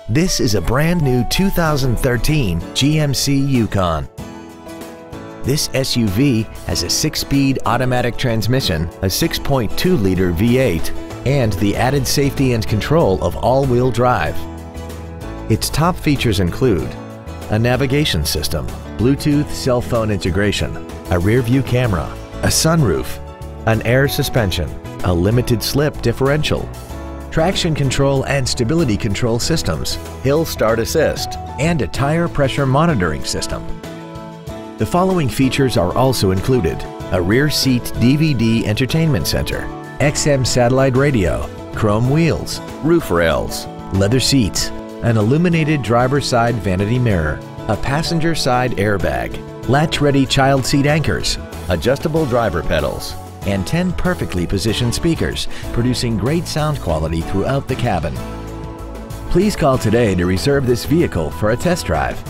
This is a brand new 2013 GMC Yukon. This SUV has a 6-speed automatic transmission, a 6.2-liter V8, and the added safety and control of all-wheel drive. Its top features include a navigation system, Bluetooth cell phone integration, a rear-view camera, a sunroof, an air suspension, a limited slip differential, traction control and stability control systems, hill start assist, and a tire pressure monitoring system. The following features are also included: a rear seat DVD entertainment center, XM satellite radio, chrome wheels, roof rails, leather seats, an illuminated driver's side vanity mirror, a passenger side airbag, latch-ready child seat anchors, adjustable driver pedals, and 10 perfectly positioned speakers, producing great sound quality throughout the cabin. Please call today to reserve this vehicle for a test drive.